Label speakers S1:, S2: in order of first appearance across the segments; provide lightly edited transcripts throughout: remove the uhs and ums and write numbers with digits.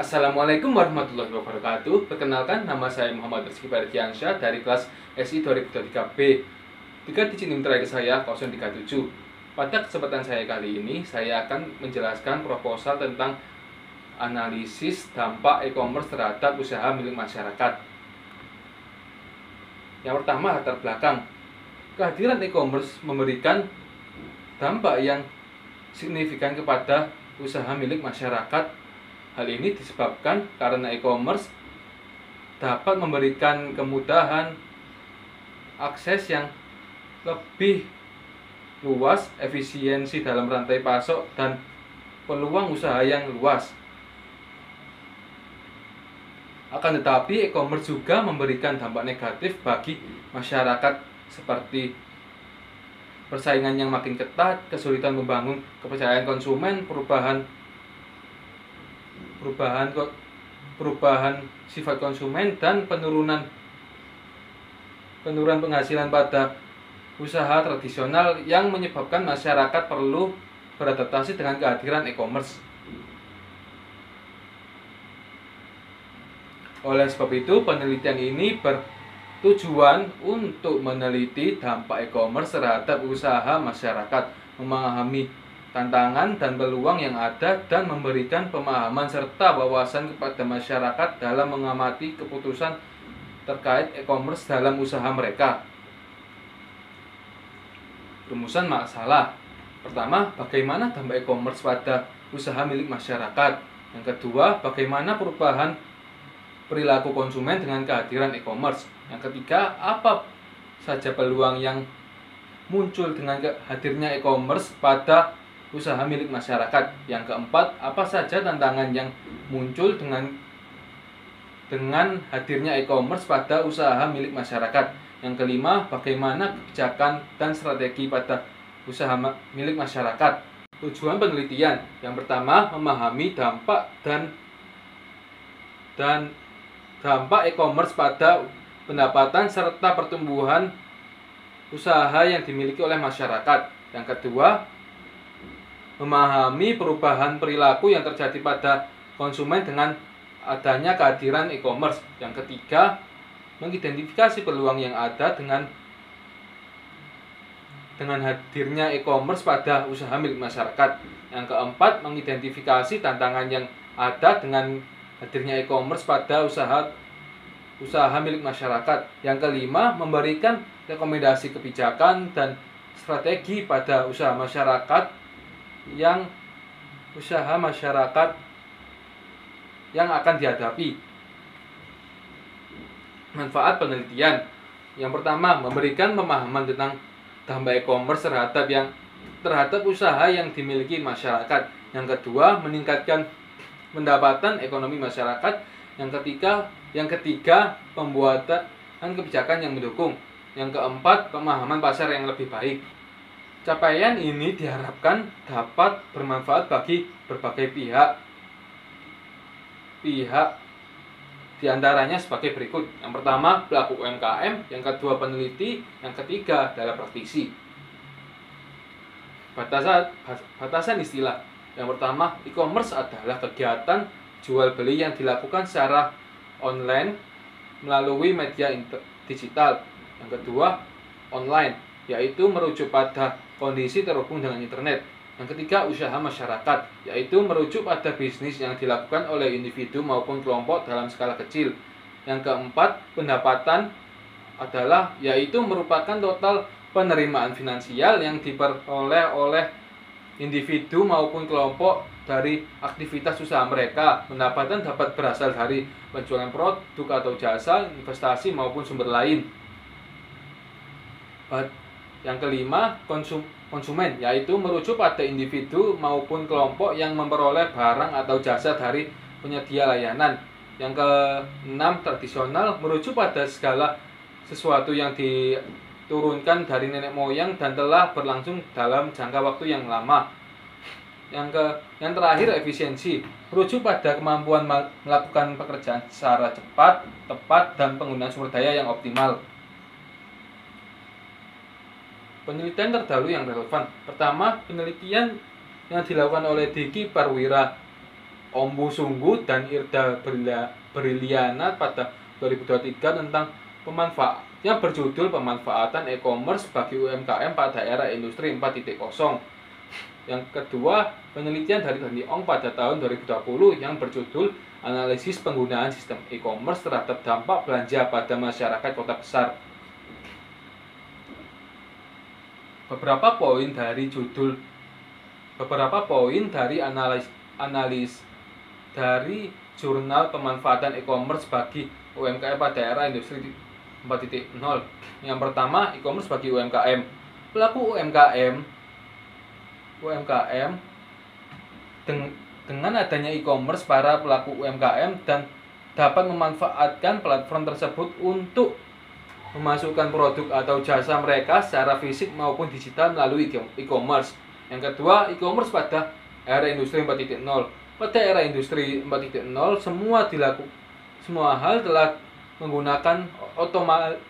S1: Assalamualaikum warahmatullahi wabarakatuh. Perkenalkan, nama saya Muhammad Rizky Fardiansyah dari kelas SI 2023B. 3 digit NIM terakhir saya 037. Pada kesempatan saya kali ini, saya akan menjelaskan proposal tentang analisis dampak e-commerce terhadap usaha milik masyarakat. Yang pertama, latar belakang. Kehadiran e-commerce memberikan dampak yang signifikan kepada usaha milik masyarakat. Hal ini disebabkan karena e-commerce dapat memberikan kemudahan akses yang lebih luas, efisiensi dalam rantai pasok, dan peluang usaha yang luas. Akan tetapi, e-commerce juga memberikan dampak negatif bagi masyarakat seperti persaingan yang makin ketat, kesulitan membangun kepercayaan konsumen, perubahan sifat konsumen, dan penurunan penghasilan pada usaha tradisional yang menyebabkan masyarakat perlu beradaptasi dengan kehadiran e-commerce. Oleh sebab itu, penelitian ini bertujuan untuk meneliti dampak e-commerce terhadap usaha masyarakat, memahami tantangan dan peluang yang ada, dan memberikan pemahaman serta wawasan kepada masyarakat dalam mengamati keputusan terkait e-commerce dalam usaha mereka. Rumusan masalah. Pertama, bagaimana dampak e-commerce pada usaha milik masyarakat. Yang kedua, bagaimana perubahan perilaku konsumen dengan kehadiran e-commerce. Yang ketiga, apa saja peluang yang muncul dengan hadirnya e-commerce pada usaha milik masyarakat. Yang keempat, apa saja tantangan yang muncul dengan hadirnya e-commerce pada usaha milik masyarakat. Yang kelima, bagaimana kebijakan dan strategi pada usaha milik masyarakat. Tujuan penelitian. Yang pertama, memahami dampak dan dampak e-commerce pada pendapatan serta pertumbuhan usaha yang dimiliki oleh masyarakat. Yang kedua, memahami perubahan perilaku yang terjadi pada konsumen dengan adanya kehadiran e-commerce. Yang ketiga, mengidentifikasi peluang yang ada dengan hadirnya e-commerce pada usaha milik masyarakat. Yang keempat, mengidentifikasi tantangan yang ada dengan hadirnya e-commerce pada usaha milik masyarakat. Yang kelima, memberikan rekomendasi kebijakan dan strategi pada usaha masyarakat yang akan dihadapi. Manfaat penelitian. Yang pertama, memberikan pemahaman tentang dampak e-commerce terhadap usaha yang dimiliki masyarakat. Yang kedua, meningkatkan pendapatan ekonomi masyarakat. Yang ketiga, pembuatan kebijakan yang mendukung. Yang keempat, pemahaman pasar yang lebih baik. Capaian ini diharapkan dapat bermanfaat bagi berbagai pihak diantaranya sebagai berikut. Yang pertama, pelaku UMKM. Yang kedua, peneliti. Yang ketiga adalah praktisi. Batasan istilah. Yang pertama, e-commerce adalah kegiatan jual beli yang dilakukan secara online melalui media digital. Yang kedua, online, yaitu merujuk pada kondisi terhubung dengan internet. Yang ketiga, usaha masyarakat, yaitu merujuk pada bisnis yang dilakukan oleh individu maupun kelompok dalam skala kecil. Yang keempat, pendapatan yaitu merupakan total penerimaan finansial yang diperoleh oleh individu maupun kelompok dari aktivitas usaha mereka. Pendapatan dapat berasal dari penjualan produk atau jasa, investasi, maupun sumber lain. Yang kelima, konsumen, yaitu merujuk pada individu maupun kelompok yang memperoleh barang atau jasa dari penyedia layanan. Yang keenam, tradisional, merujuk pada segala sesuatu yang diturunkan dari nenek moyang dan telah berlangsung dalam jangka waktu yang lama. Yang terakhir, efisiensi, merujuk pada kemampuan melakukan pekerjaan secara cepat, tepat, dan penggunaan sumber daya yang optimal. Penelitian terdahulu yang relevan. Pertama, penelitian yang dilakukan oleh Diki Parwira Ombu Sunggu dan Irda Briliana pada 2023 tentang yang berjudul Pemanfaatan E-commerce bagi UMKM pada era industri 4.0. Yang kedua, penelitian dari Dani Ong pada tahun 2020 yang berjudul Analisis Penggunaan Sistem E-commerce terhadap Dampak Belanja pada Masyarakat Kota Besar. Beberapa poin dari analis dari jurnal pemanfaatan e-commerce bagi UMKM pada era industri 4.0. Yang pertama, e-commerce bagi UMKM. Pelaku UMKM dengan adanya e-commerce, para pelaku UMKM dan dapat memanfaatkan platform tersebut untuk memasukkan produk atau jasa mereka secara fisik maupun digital melalui e-commerce. Yang kedua, e-commerce pada era industri 4.0. Pada era industri 4.0, semua hal telah menggunakan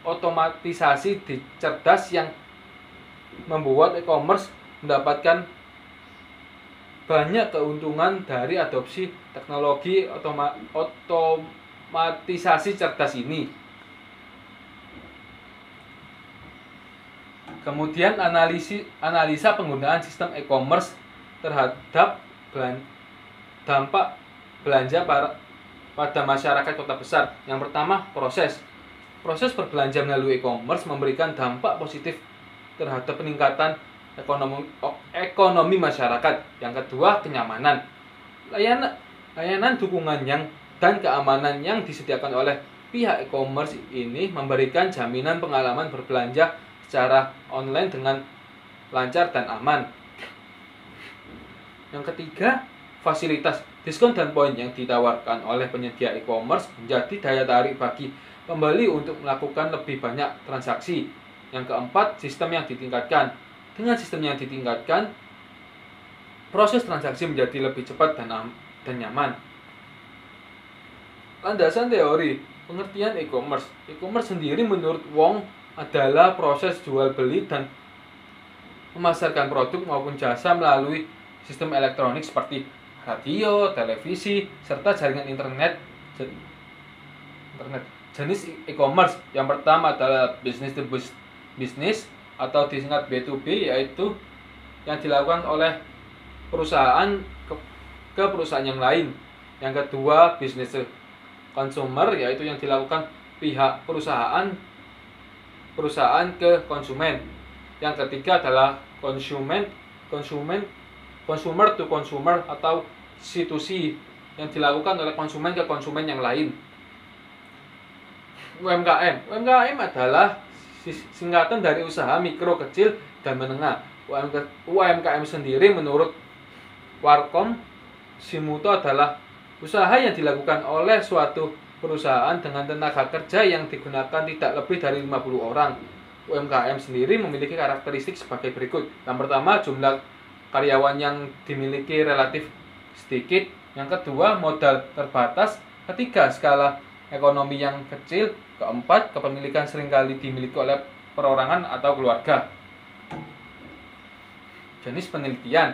S1: otomatisasi cerdas yang membuat e-commerce mendapatkan banyak keuntungan dari adopsi teknologi otomatisasi cerdas ini. Kemudian analisa penggunaan sistem e-commerce terhadap dampak belanja pada masyarakat kota besar. Yang pertama, proses berbelanja melalui e-commerce memberikan dampak positif terhadap peningkatan ekonomi masyarakat. Yang kedua, kenyamanan. Layanan dukungan dan keamanan yang disediakan oleh pihak e-commerce ini memberikan jaminan pengalaman berbelanja secara online dengan lancar dan aman. Yang ketiga, fasilitas, diskon dan poin yang ditawarkan oleh penyedia e-commerce menjadi daya tarik bagi pembeli untuk melakukan lebih banyak transaksi. Yang keempat, sistem yang ditingkatkan. Dengan sistem yang ditingkatkan, proses transaksi menjadi lebih cepat dan nyaman. Landasan teori pengertian e-commerce. E-commerce sendiri menurut Wong adalah proses jual beli dan memasarkan produk maupun jasa melalui sistem elektronik seperti radio, televisi, serta jaringan internet. Jenis e-commerce yang pertama adalah business to business atau disingkat B2B, yaitu yang dilakukan oleh perusahaan ke perusahaan yang lain. Yang kedua, business to consumer, yaitu yang dilakukan pihak perusahaan ke konsumen. Yang ketiga adalah consumer to consumer atau C2C, yang dilakukan oleh konsumen ke konsumen yang lain. UMKM adalah singkatan dari usaha mikro, kecil, dan menengah. UMKM sendiri menurut Warkom Simuto adalah usaha yang dilakukan oleh suatu perusahaan dengan tenaga kerja yang digunakan tidak lebih dari 50 orang. UMKM sendiri memiliki karakteristik sebagai berikut. Yang pertama, jumlah karyawan yang dimiliki relatif sedikit. Yang kedua, modal terbatas. Ketiga, skala ekonomi yang kecil. Keempat, kepemilikan seringkali dimiliki oleh perorangan atau keluarga. Jenis penelitian.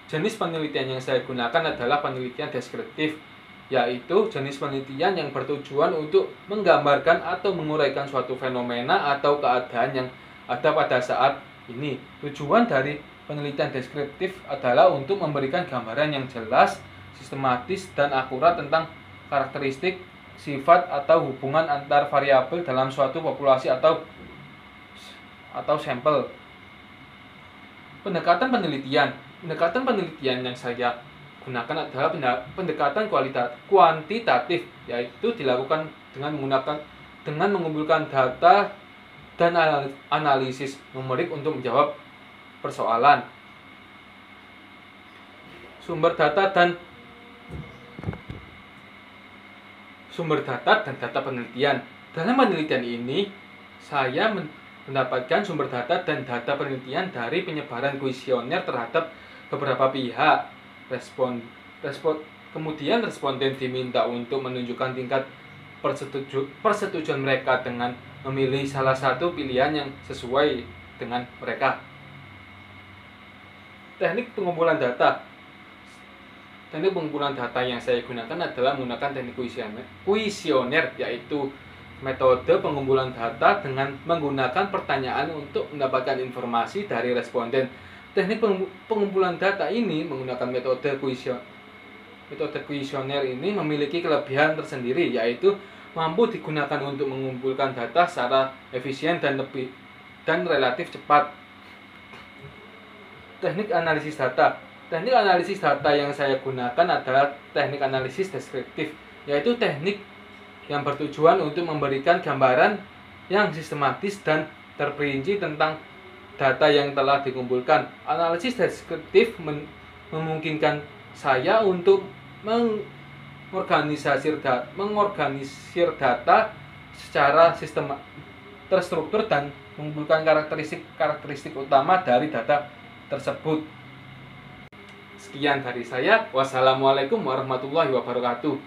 S1: Jenis penelitian yang saya gunakan adalah penelitian deskriptif, yaitu jenis penelitian yang bertujuan untuk menggambarkan atau menguraikan suatu fenomena atau keadaan yang ada pada saat ini. Tujuan dari penelitian deskriptif adalah untuk memberikan gambaran yang jelas, sistematis, dan akurat tentang karakteristik, sifat, atau hubungan antar variabel dalam suatu populasi atau sampel. Pendekatan penelitian yang saya gunakan adalah pendekatan kuantitatif, yaitu dilakukan dengan mengumpulkan data dan analisis numerik untuk menjawab persoalan. Sumber data dan data penelitian. Dalam penelitian ini, saya mendapatkan sumber data dan data penelitian dari penyebaran kuesioner terhadap beberapa pihak. Kemudian responden diminta untuk menunjukkan tingkat persetujuan mereka dengan memilih salah satu pilihan yang sesuai dengan mereka. Teknik pengumpulan data. Teknik pengumpulan data yang saya gunakan adalah menggunakan teknik kuesioner, yaitu metode pengumpulan data dengan menggunakan pertanyaan untuk mendapatkan informasi dari responden. Teknik pengumpulan data ini menggunakan metode kuesioner ini memiliki kelebihan tersendiri, yaitu mampu digunakan untuk mengumpulkan data secara efisien dan relatif cepat. Teknik analisis data. Teknik analisis data yang saya gunakan adalah teknik analisis deskriptif, yaitu teknik yang bertujuan untuk memberikan gambaran yang sistematis dan terperinci tentang data yang telah dikumpulkan. Analisis deskriptif memungkinkan saya untuk mengorganisir data secara terstruktur dan mengumpulkan karakteristik utama dari data tersebut. Sekian dari saya. Wassalamualaikum warahmatullahi wabarakatuh.